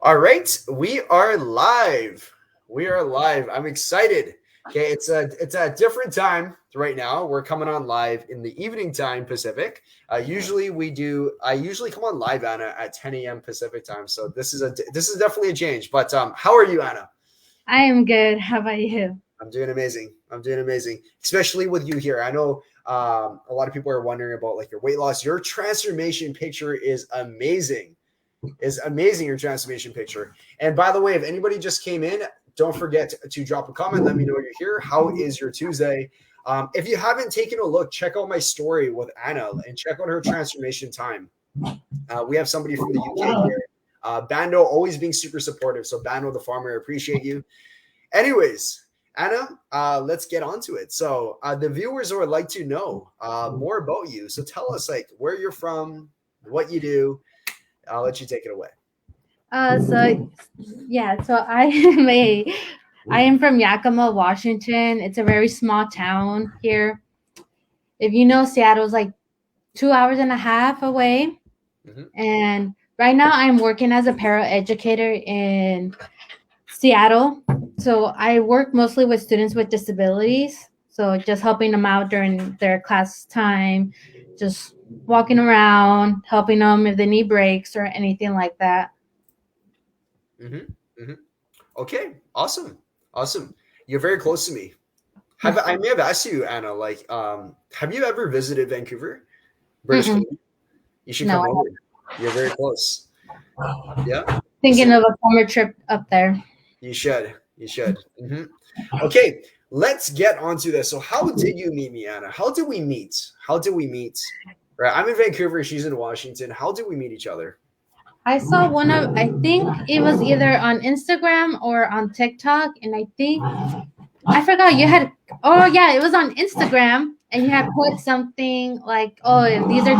All right, we are live. We are live. I'm excited. Okay, it's a different time right now. We're coming on live in the evening time Pacific. I usually come on live, Anna, at 10 a.m. Pacific time. So this is definitely a change. But how are you, Anna? I am good. How about you? I'm doing amazing. I'm doing amazing, especially with you here. I know a lot of people are wondering about like your weight loss. Your transformation picture is amazing. Your transformation picture. And by the way, if anybody just came in, don't forget to drop a comment. Let me know you're here. How is your Tuesday? If you haven't taken a look, check out my story with Anna and check out her transformation time. We have somebody from the UK here. Bando always being super supportive. So Bando the farmer, I appreciate you. Anyways, Anna, let's get on to it. So the viewers would like to know more about you. So tell us like where you're from, what you do. I'll let you take it away. So I am I am from Yakima, Washington. It's a very small town here. If you know, Seattle's like 2 hours and a half away. Mm-hmm. And right now I'm working as a paraeducator in Seattle. So I work mostly with students with disabilities. So just helping them out during their class time, just walking around, helping them if they need breaks or anything like that. Mm-hmm. Mm-hmm. Okay, awesome. You're very close to me. I may have asked you, Anna, like, have you ever visited Vancouver, British Mm-mm. Columbia? You should No, come I over. You're very close. Yeah, thinking listen, of a summer trip up there. you should. You should. Okay, let's get onto this. So, how did you meet me, Anna? How did we meet? How did we meet? Right, I'm in Vancouver. She's in Washington. How did we meet each other? I saw I think it was either on Instagram or on TikTok, and I forgot you had, oh yeah, it was on Instagram, and you had put something like, oh, these are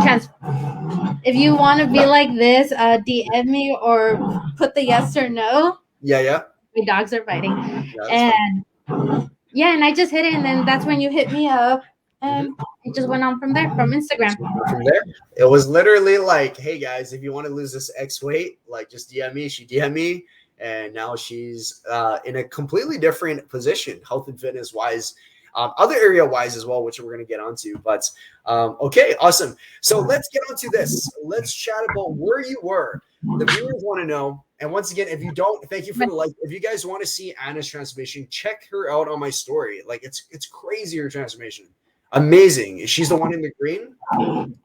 if you want to be like this, DM me or put the yes or no. Yeah. My dogs are fighting. Yeah, that's fine. And yeah, and I just hit it, and then that's when you hit me up, Mm-hmm. and it just went on from there, from Instagram. From there, it was literally like, hey guys, if you want to lose this X weight, like just DM me. She DM me, and now she's in a completely different position, health and fitness wise, other area wise as well, which we're going to get onto. But okay, awesome. So let's get onto this. Let's chat about where you were. The viewers want to know. And once again, if you don't, thank you for the like. If you guys want to see Anna's transformation, check her out on my story. Like it's crazy, her transformation. Amazing. She's the one in the green.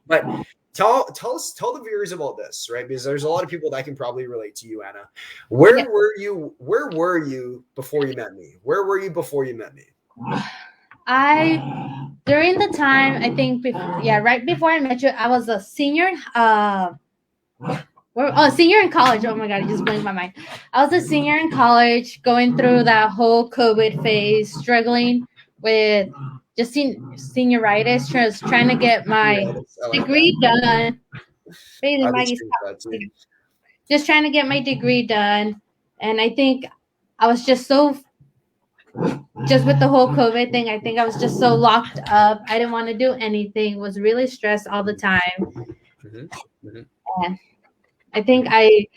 But tell the viewers about this, right? Because there's a lot of people that can probably relate to you, Anna. Where were you before you met me? Where were you before you met me? During the time, I think, right before I met you, I was a senior. Senior in college. Oh my God, it just blanked my mind. I was a senior in college, going through that whole COVID phase, struggling with just senioritis, just trying to get my degree done. Bailey, Maggie's just trying to get my degree done, and I think I was just with the whole COVID thing. I think I was just so locked up. I didn't want to do anything. Was really stressed all the time. And I think I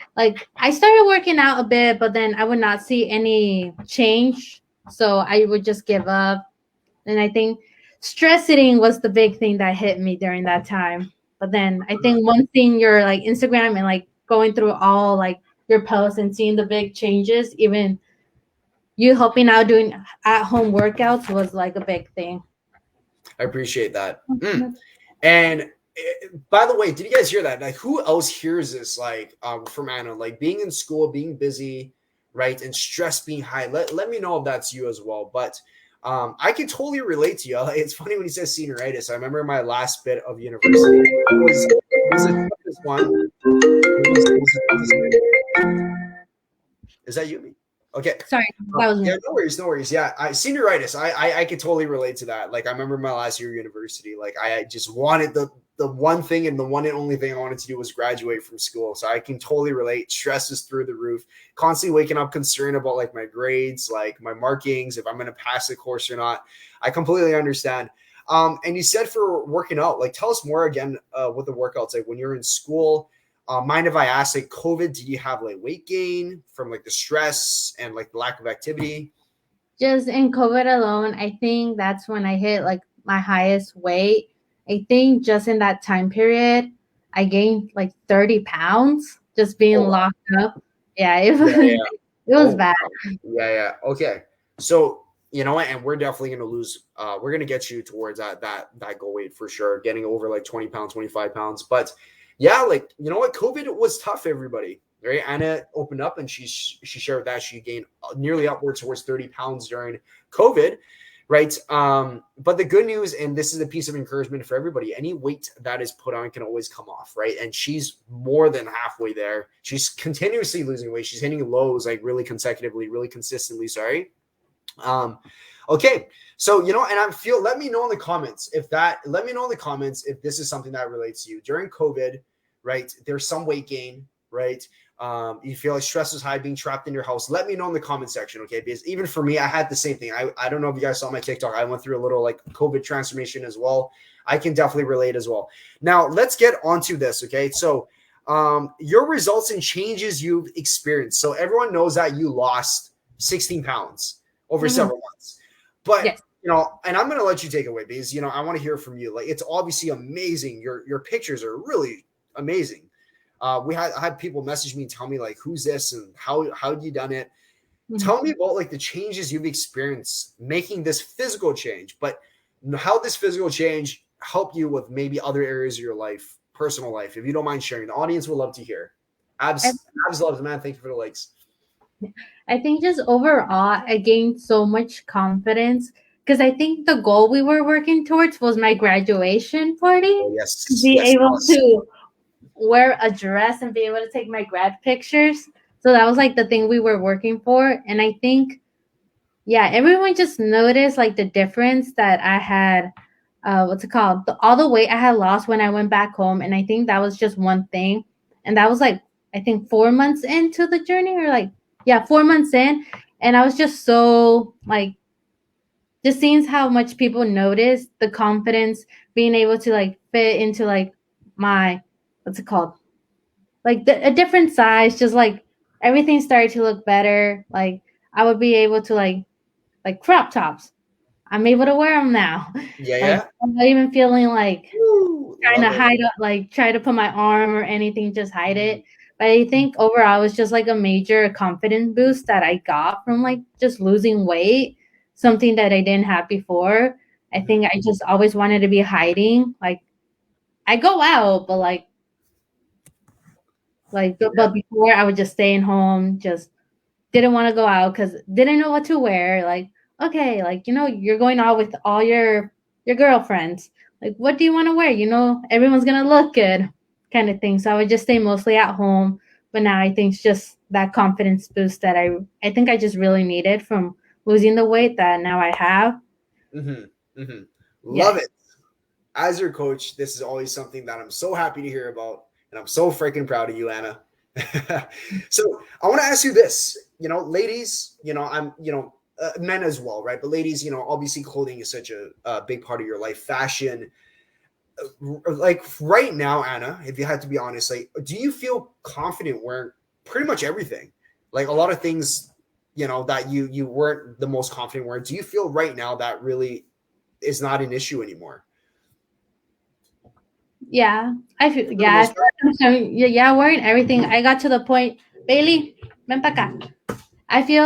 started working out a bit, but then I would not see any change. So I would just give up. And I think stress eating was the big thing that hit me during that time. But then I think one thing, your like Instagram and like going through all like your posts and seeing the big changes, even you helping out doing at home workouts was like a big thing. I appreciate that. And by the way, did you guys hear that? Like, who else hears this? Like, from Anna, like being in school, being busy, right, and stress being high. Let me know if that's you as well. But I can totally relate to you. It's funny when he says senioritis. I remember my last bit of university. It was a toughest one. Is that you? Okay. Sorry, that was me. Yeah, no worries. Yeah, senioritis. I could totally relate to that. Like, I remember my last year of university. Like, I just wanted the one thing and the one and only thing I wanted to do was graduate from school. So I can totally relate. Stress is through the roof. Constantly waking up concerned about like my grades, like my markings, if I'm going to pass the course or not. I completely understand. And you said for working out, like tell us more again with the workouts. Like when you're in school, Mind if I ask, like COVID, did you have like weight gain from like the stress and like the lack of activity? Just in COVID alone, I think that's when I hit like my highest weight. I think just in that time period, I gained like 30 pounds just being Oh, wow. locked up. Yeah, it Yeah, was, yeah. it was Oh, bad. wow. Yeah, yeah. Okay. So, you know what? And we're definitely going to lose. We're going to get you towards that goal weight for sure, getting over like 20 pounds, 25 pounds. But yeah, like, you know what? COVID was tough, everybody. Right? Anna opened up and she shared that she gained nearly upwards towards 30 pounds during COVID. Right. But the good news, and this is a piece of encouragement for everybody, any weight that is put on can always come off. Right. And she's more than halfway there. She's continuously losing weight. She's hitting lows like really consecutively, really consistently. Sorry. Okay. So, you know, and let me know in the comments let me know in the comments if this is something that relates to you during COVID, right? There's some weight gain, right? You feel like stress is high, being trapped in your house. Let me know in the comment section, okay? Because even for me, I had the same thing. I don't know if you guys saw my TikTok. I went through a little like COVID transformation as well. I can definitely relate as well. Now, let's get onto this, okay? So, your results and changes you've experienced. So everyone knows that you lost 16 pounds over several months. But Yes. you know, and I'm going to let you take it away because, you know, I want to hear from you. Like, it's obviously amazing. Your pictures are really amazing. I had people message me and tell me like, who's this and how you done it? Tell me about like the changes you've experienced making this physical change, but how this physical change helped you with maybe other areas of your life, personal life. If you don't mind sharing, the audience would love to hear. Abs loves, man. Thank you for the likes. I think just overall, I gained so much confidence because I think the goal we were working towards was my graduation party. Oh, To yes, be yes, able to wear a dress and be able to take my grad pictures. So that was like the thing we were working for. And I think, yeah, everyone just noticed like the difference that I had. What's it called? All the weight I had lost when I went back home. And I think that was just one thing. And that was like, I think 4 months into the journey, or like, yeah, 4 months in. And I was just so like, just seeing how much people notice the confidence, being able to like fit into like my, what's it called? Like a different size, just like everything started to look better. Like I would be able to like crop tops. I'm able to wear them now. Yeah, Like yeah. I'm not even feeling like Woo, trying to love it. hide like try to put my arm or anything, just hide it. But I think overall it was just like a major confidence boost that I got from like just losing weight, something that I didn't have before. I think I just always wanted to be hiding. Like I go out, but Yeah. but before I would just stay in home, just didn't want to go out because didn't know what to wear. Like, okay, like you're going out with all your girlfriends. Like, what do you want to wear? Everyone's gonna look good, kind of thing. So I would just stay mostly at home. But now I think it's just that confidence boost that I think I just really needed from losing the weight that now I have. Love Yeah. it. As your coach, this is always something that I'm so happy to hear about, and I'm so freaking proud of you, Anna. So I want to ask you this, ladies, men as well, right? But ladies, obviously clothing is such a big part of your life, fashion. Like right now, Anna, if you had to be honest, like, do you feel confident wearing pretty much everything? Like a lot of things, that you weren't the most confident wearing. Do you feel right now that really is not an issue anymore? Yeah. I feel For the yeah, I most feel part? like I'm showing, yeah, wearing everything. I got to the point, Bailey, ven pa acá. I feel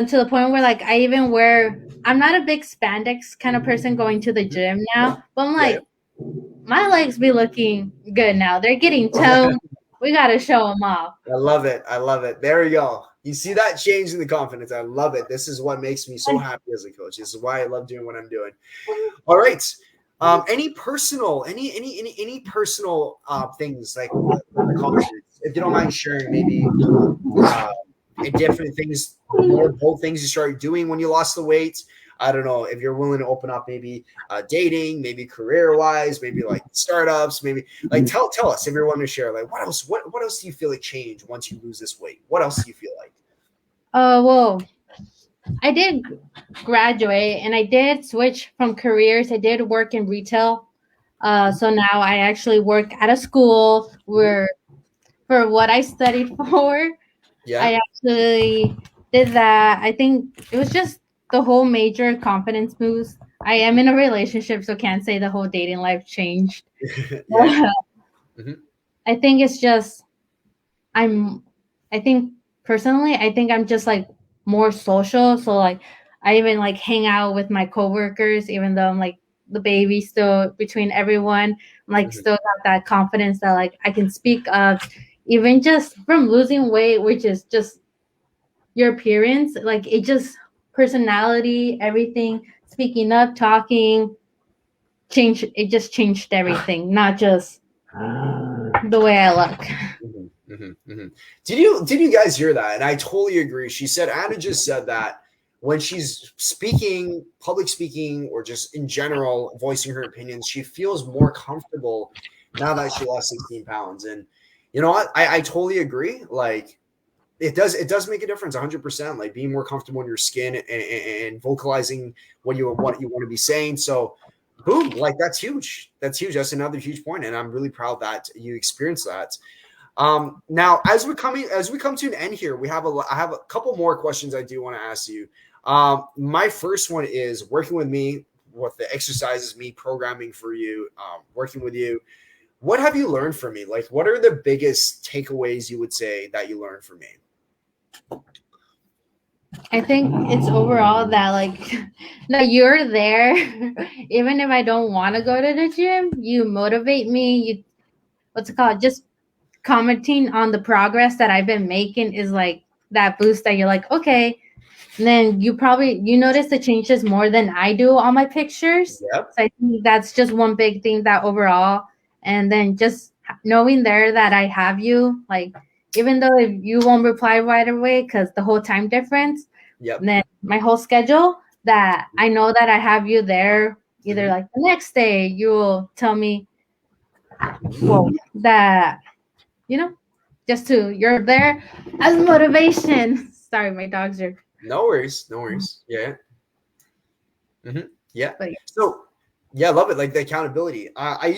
to the point where like I even wear. I'm not a big spandex kind of person going to the gym now, but I'm Yeah. like my legs be looking good now. They're getting toned. We gotta show them off. I love it. I love it. There you go. You see that change in the confidence. I love it. This is what makes me so happy as a coach. This is why I love doing what I'm doing. All right. Any personal, any personal things like accomplishments, if you don't mind sharing, maybe different things, more bold things you started doing when you lost the weight. I don't know if you're willing to open up, maybe dating, maybe career wise, maybe like startups, maybe like tell us if you're willing to share. Like what else do you feel like change once you lose this weight? What else do you feel like? Well, I did graduate and I did switch from careers. I did work in retail. So now I actually work at a school where for what I studied for. Yeah. I actually did that. I think it was just the whole major confidence boost. I am in a relationship, so can't say the whole dating life changed. Yeah. Hmm. I think it's just I'm I think personally I think I'm just like more social. So like I even like hang out with my coworkers even though I'm like the baby still between everyone. I'm like Hmm. still got that confidence that like I can speak up even just from losing weight, which is just your appearance, like it just personality, everything, speaking up, talking, change it just changed everything, not just the way I look. Hmm. Hmm. Hmm. Did you guys hear that? And I totally agree. She said Anna just said that when she's speaking, public speaking, or just in general voicing her opinions, she feels more comfortable now that she lost 16 pounds. And you know what? I totally agree. Like it does make a difference 100%, like being more comfortable in your skin and vocalizing what you want to be saying. So boom, like that's huge, that's another huge point, and I'm really proud that you experienced that. Now as we come to an end here, I have a couple more questions I do want to ask you. My first one is working with me, what the exercises, me programming for you, working with you, what have you learned from me? Like what are the biggest takeaways you would say that you learned from me? I think it's overall that like no, you're there. Even if I don't want to go to the gym, you motivate me. You what's it called? Just commenting on the progress that I've been making is like that boost that you're like, okay. And then you notice the changes more than I do on my pictures. Yep. So I think that's just one big thing that overall, and then just knowing there that I have you, like even though if you won't reply right away because the whole time difference, Yep. then my whole schedule that I know that I have you there. Either Hmm. like the next day, you will tell me, Hmm. well, that you know, just to you're there as motivation. Sorry, my dogs are. No worries. No worries. Yeah. Hmm. Yeah. But So, yeah, I love it. Like the accountability. I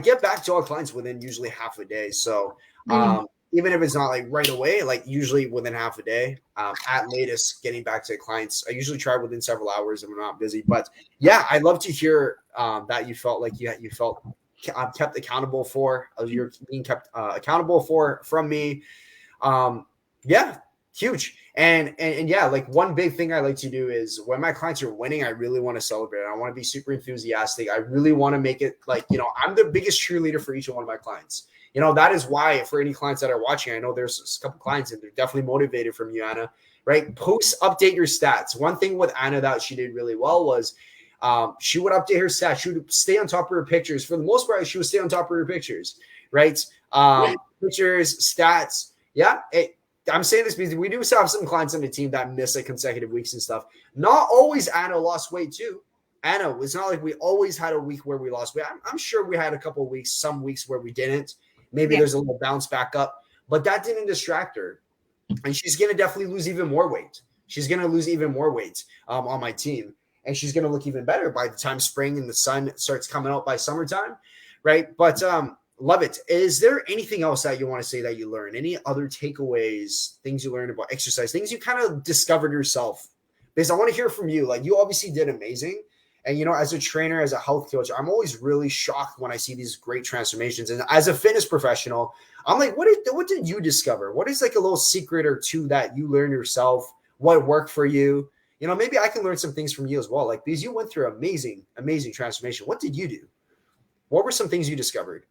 get back to our clients within usually half a day. So, yeah. even if it's not like right away, like usually within half a day, at latest, getting back to clients, I usually try within several hours if I'm not busy. But yeah, I love to hear that you felt like you felt kept accountable for. You're being kept accountable for from me. Um, yeah, huge. And yeah, like one big thing I like to do is when my clients are winning, I really want to celebrate. I want to be super enthusiastic. I really want to make it like, I'm the biggest cheerleader for each one of my clients. That is why for any clients that are watching, I know there's a couple clients and they're definitely motivated from you, Anna, right? Update your stats. One thing with Anna that she did really well was she would update her stats. She would stay on top of her pictures. For the most part, she would stay on top of her pictures, right? Pictures, stats. Yeah, I'm saying this because we do have some clients on the team that miss like consecutive weeks and stuff. Not always Anna lost weight too. Anna, it's not like we always had a week where we lost weight. I'm sure we had a couple of weeks, some weeks where we didn't. Maybe Yeah. there's a little bounce back up, but that didn't distract her. And she's going to definitely lose even more weight. She's going to lose even more weight on my team. And she's going to look even better by the time spring and the sun starts coming out by summertime, right? But love it. Is there anything else that you want to say that you learned? Any other takeaways, things you learned about exercise, things you kind of discovered yourself? Because I want to hear from you. Like you obviously did amazing. And as a trainer, as a health coach, I'm always really shocked when I see these great transformations. And as a fitness professional, I'm like, what did you discover? What is like a little secret or two that you learned yourself? What worked for you? Maybe I can learn some things from you as well. Like because you went through amazing, amazing transformation. What did you do? What were some things you discovered?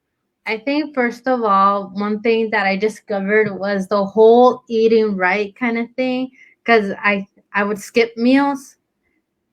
I think first of all, one thing that I discovered was the whole eating right kind of thing. Because I would skip meals.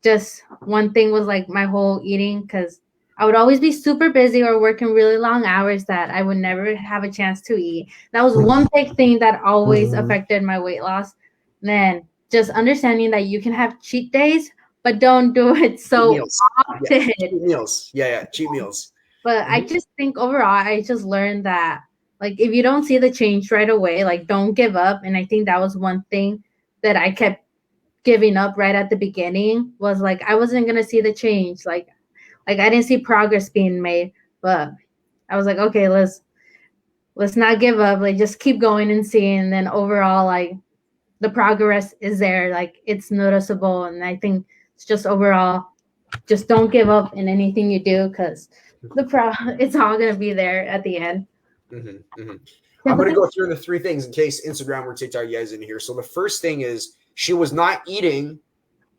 Just one thing was like my whole eating because I would always be super busy or working really long hours that I would never have a chance to eat. That was one big thing that always affected my weight loss. Then just understanding that you can have cheat days, but don't do it Cheat so meals. Yeah. often. Cheat meals. Yeah, yeah. Cheat meals. But I Mhm. just think overall, I just learned that like if you don't see the change right away, like don't give up. And I think that was one thing that I kept giving up right at the beginning was like I wasn't gonna see the change. Like I didn't see progress being made. But I was like, okay, let's not give up. Like, just keep going and seeing. And then overall, like, the progress is there. Like, it's noticeable. And I think it's just overall, just don't give up in anything you do, because it's all gonna be there at the end. I'm going to go through the 3 things in case Instagram or TikTok you guys in here. So the first thing is she was not eating,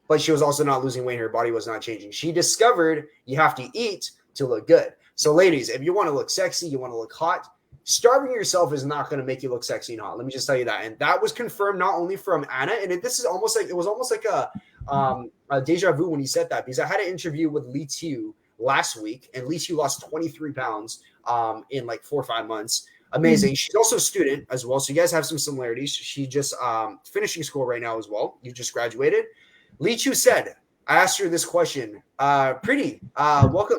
but she was also not losing weight. Her body was not changing. She discovered you have to eat to look good. So ladies, if you want to look sexy, you want to look hot, starving yourself is not going to make you look sexy and hot. Let me just tell you that. And that was confirmed not only from Anna, and this is almost like, it was almost like a deja vu when he said that, because I had an interview with Lee Tiu last week, and Lee Tiu lost 23 pounds in like 4 or 5 months. Amazing. She's also a student as well. So you guys have some similarities. She just finishing school right now as well. You just graduated. Lee Chu said, I asked her this question. Pretty, welcome.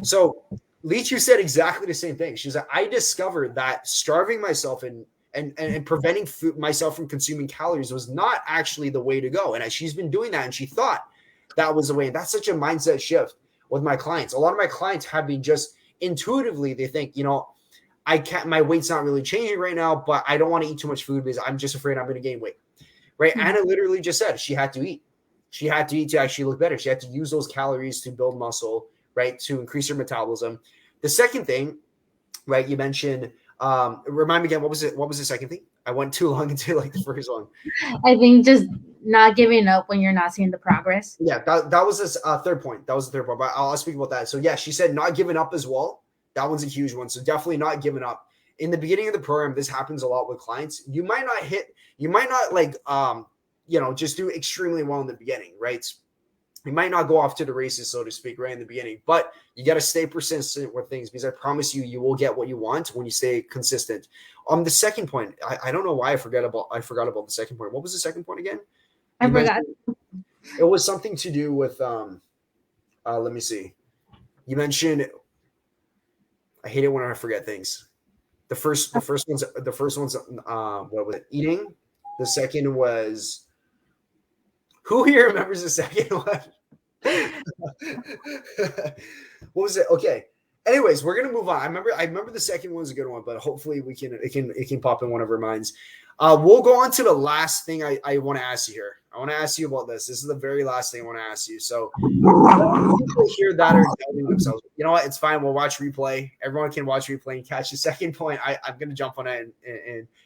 So Lee Chu said exactly the same thing. She's like, I discovered that starving myself and preventing myself from consuming calories was not actually the way to go. And she's been doing that, and she thought that was the way. And that's such a mindset shift with my clients. A lot of my clients have been just intuitively, they think, I can't, my weight's not really changing right now, but I don't want to eat too much food because I'm just afraid I'm going to gain weight. Right. Mm-hmm. Anna literally just said she had to eat. She had to eat to actually look better. She had to use those calories to build muscle, right, to increase her metabolism. The second thing, right, you mentioned, remind me again, what was it? What was the second thing? I went too long into like the first one. I think just not giving up when you're not seeing the progress. Yeah, that was this third point. That was the third point, but I'll speak about that. So yeah, she said not giving up as well. That one's a huge one. So definitely not giving up. In the beginning of the program, this happens a lot with clients. You might not like, just do extremely well in the beginning, right? You might not go off to the races, so to speak, right in the beginning, but you got to stay persistent with things, because I promise you will get what you want when you stay consistent. The second point, I don't know why I forgot about the second point. What was the second point again? I forgot. It was something to do with, let me see. You mentioned, I hate it when I forget things. The first one's what was it? Eating. The second was, who here remembers the second one? What was it? Okay. Anyways, we're gonna move on. I remember the second one was a good one, but hopefully it can pop in one of our minds. We'll go on to the last thing I want to ask you here. I want to ask you about this. This is the very last thing I want to ask you. So people here that are doubting themselves, you know what? It's fine. We'll watch replay. Everyone can watch replay and catch the second point. I'm going to jump on it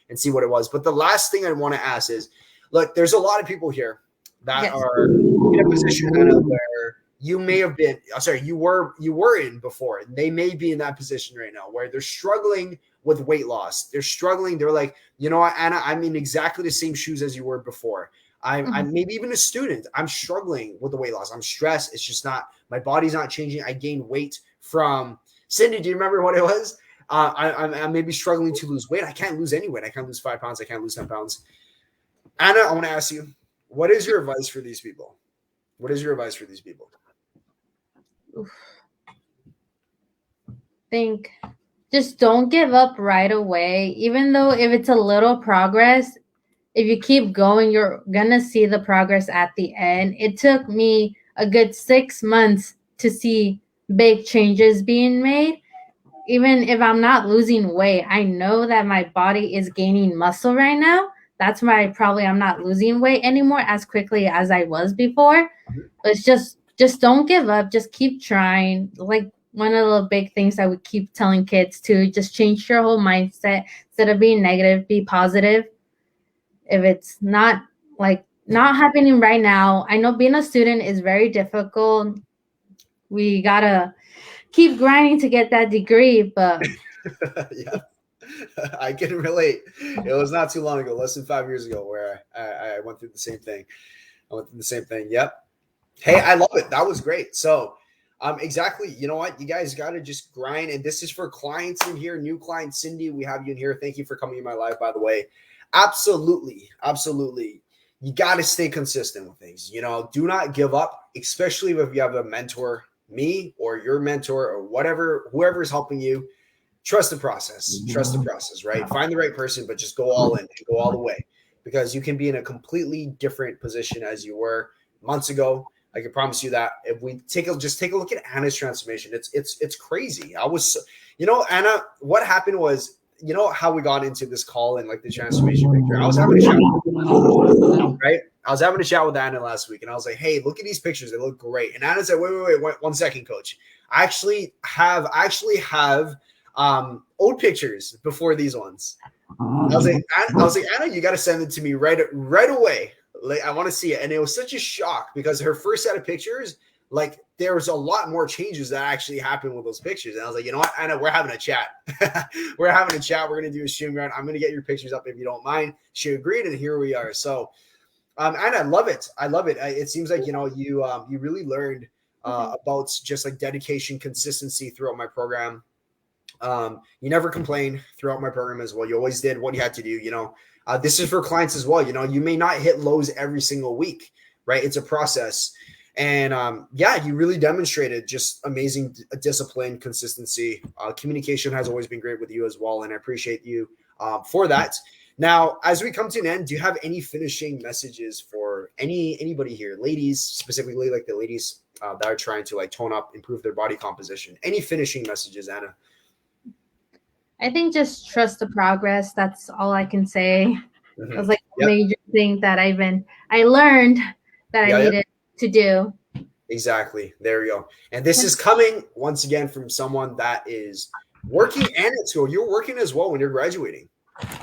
and see what it was. But the last thing I want to ask is, look, there's a lot of people here that are in a position where you may have been, you were in before. They may be in that position right now where they're struggling with weight loss. They're struggling. They're like, you know what, Anna, I'm in exactly the same shoes as you were before. I'm maybe even a student. I'm struggling with the weight loss. I'm stressed. It's just not, my body's not changing. I gained weight from, Cindy, do you remember what it was? I'm maybe struggling to lose weight. I can't lose any weight. I can't lose 5 pounds. I can't lose 10 pounds. Anna, I want to ask you, what is your advice for these people? What is your advice for these people? Think just don't give up right away. Even though if it's a little progress, if you keep going, you're gonna see the progress at the end. It took me a good 6 months to see big changes being made. Even if I'm not losing weight, I know that my body is gaining muscle right now. That's why probably I'm not losing weight anymore as quickly as I was before. But it's just don't give up. Just keep trying. Like one of the big things I would keep telling kids to just change your whole mindset. Instead of being negative, be positive. If it's not happening right now, I know being a student is very difficult. We gotta keep grinding to get that degree, but yeah, I can relate. It was not too long ago, less than 5 years ago, where I went through the same thing. Yep. Hey, I love it. That was great. So exactly. You know what? You guys got to just grind. And this is for clients in here, new clients. Cindy, we have you in here. Thank you for coming in my life, by the way. Absolutely. You got to stay consistent with things. Do not give up, especially if you have a mentor, me or your mentor or whoever is helping you. Trust the process. Right? Find the right person, but just go all in and go all the way, because you can be in a completely different position as you were months ago. I can promise you that. If we take a look at Anna's transformation, it's crazy. I was, Anna, what happened was, you know how we got into this call and like the transformation picture. I was having a chat, right? I was having a chat with Anna last week, and I was like, "Hey, look at these pictures; they look great." And Anna said, "Wait, 1 second, Coach. I actually have old pictures before these ones." I was like, Anna, you got to send it to me right away. Like, I want to see it. And it was such a shock because her first set of pictures, like, there was a lot more changes that actually happened with those pictures. And I was like, you know what, Anna, we're having a chat. We're having a chat. We're going to do a stream ground. I'm going to get your pictures up if you don't mind. She agreed, and here we are. So, and I love it. I love it. It seems like, you know, you really learned about just like dedication, consistency throughout my program. You never complained throughout my program as well. You always did what you had to do. You know, this is for clients as well. You know, you may not hit lows every single week, right? It's a process. And yeah, you really demonstrated just amazing discipline, consistency. Communication has always been great with you as well. And I appreciate you for that. Now, as we come to an end, do you have any finishing messages for anybody here, ladies, specifically like the ladies that are trying to like tone up, improve their body composition? Any finishing messages, Anna? I think just trust the progress. That's all I can say. Mm-hmm. It was like a major thing that I learned that I needed to do. Exactly. There you go. And this is coming once again from someone that is working and at school. You're working as well when you're graduating.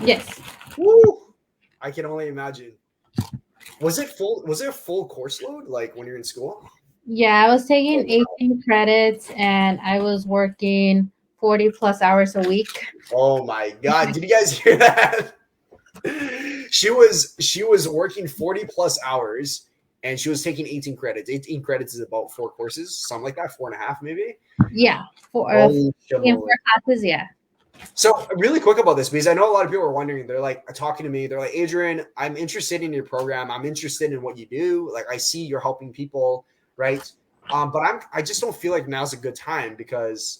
Yes. Woo! I can only imagine. Was it a full course load like when you're in school? Yeah, I was taking 18 credits and I was working 40 plus hours a week. Oh my God. Did you guys hear that? She was working 40 plus hours and she was taking 18 credits. 18 credits is about 4 courses, something like that, 4.5 maybe. Yeah. Four classes, yeah. So really quick about this, because I know a lot of people are wondering, they're like talking to me. They're like, Adrian, I'm interested in your program. I'm interested in what you do. Like, I see you're helping people, right? But I just don't feel like now's a good time because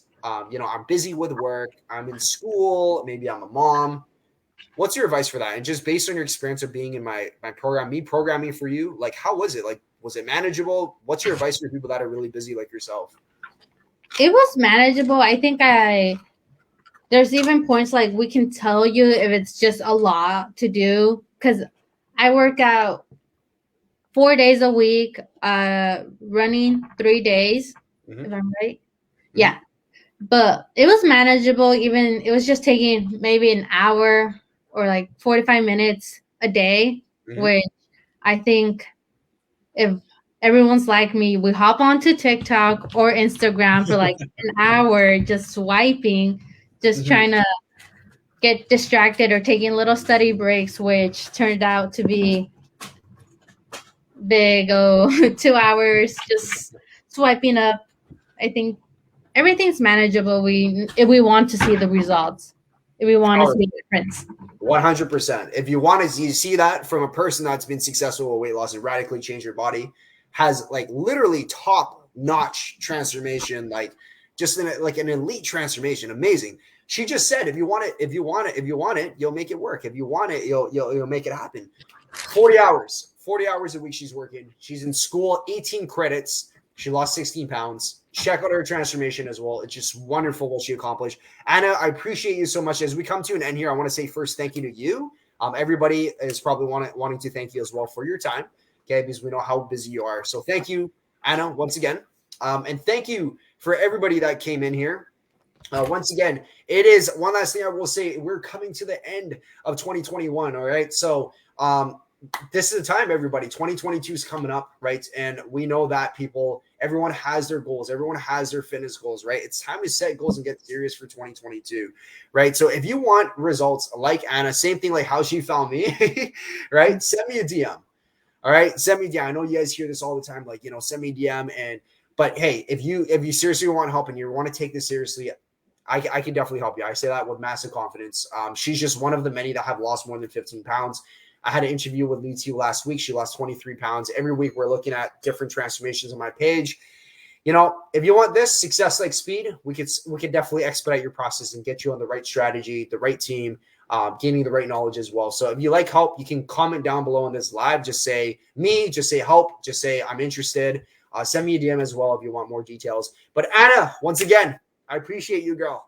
you know, I'm busy with work. I'm in school. Maybe I'm a mom. What's your advice for that? And just based on your experience of being in my program, me programming for you, like, how was it? Like, was it manageable? What's your advice for people that are really busy like yourself? It was manageable. I think there's even points like we can tell you if it's just a lot to do, because I work out 4 days a week, running 3 days, if I'm right. Mm-hmm. Yeah. But it was manageable. Even it was just taking maybe an hour or like 45 minutes a day, which I think if everyone's like me, we hop onto TikTok or Instagram for like an hour just swiping, just trying to get distracted or taking little study breaks, which turned out to be big 2 hours just swiping up. I think everything's manageable. If we want to see the results, if we want to see a difference. 100%. If you want to see that from a person that's been successful with weight loss and radically changed your body, has like literally top notch transformation, like just like an elite transformation, amazing. She just said, if you want it, you'll make it work. If you want it, you'll make it happen. 40 hours a week she's working. She's in school, 18 credits. She lost 16 pounds. Check out her transformation as well. It's just wonderful what she accomplished. Anna, I appreciate you so much. As we come to an end here, I want to say first thank you to you. Everybody is probably wanting to thank you as well for your time, okay, because we know how busy you are. So thank you, Anna, once again. And thank you for everybody that came in here. Once again, it is one last thing I will say. We're coming to the end of 2021. All right. So this is the time, everybody. 2022 is coming up, right? And we know that everyone has their goals. Everyone has their fitness goals, right? It's time to set goals and get serious for 2022, right? So if you want results like Anna, same thing like how she found me, right? Send me a DM. All right. Send me a DM. I know you guys hear this all the time. Like, you know, send me a DM. But hey, if you seriously want help and you want to take this seriously, I can definitely help you. I say that with massive confidence. She's just one of the many that have lost more than 15 pounds. I had an interview with Lee T last week. She lost 23 pounds. Every week we're looking at different transformations on my page. You know, if you want this success like speed, we could definitely expedite your process and get you on the right strategy, the right team, gaining the right knowledge as well. So if you like help, you can comment down below on this live. Just say me, just say help, just say I'm interested. Send me a DM as well if you want more details. But Anna, once again, I appreciate you, girl.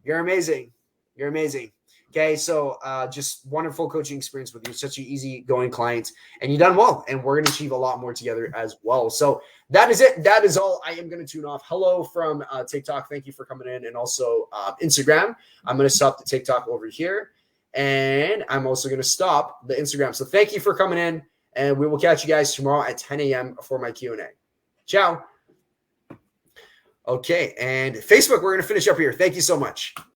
You're amazing. You're amazing. Okay, so just wonderful coaching experience with you. Such an easygoing client, and you've done well. And we're going to achieve a lot more together as well. So that is it. That is all. I am going to tune off. Hello from TikTok. Thank you for coming in, and also Instagram. I'm going to stop the TikTok over here, and I'm also going to stop the Instagram. So thank you for coming in, and we will catch you guys tomorrow at 10 a.m. for my Q&A. Ciao. Okay, and Facebook, we're going to finish up here. Thank you so much.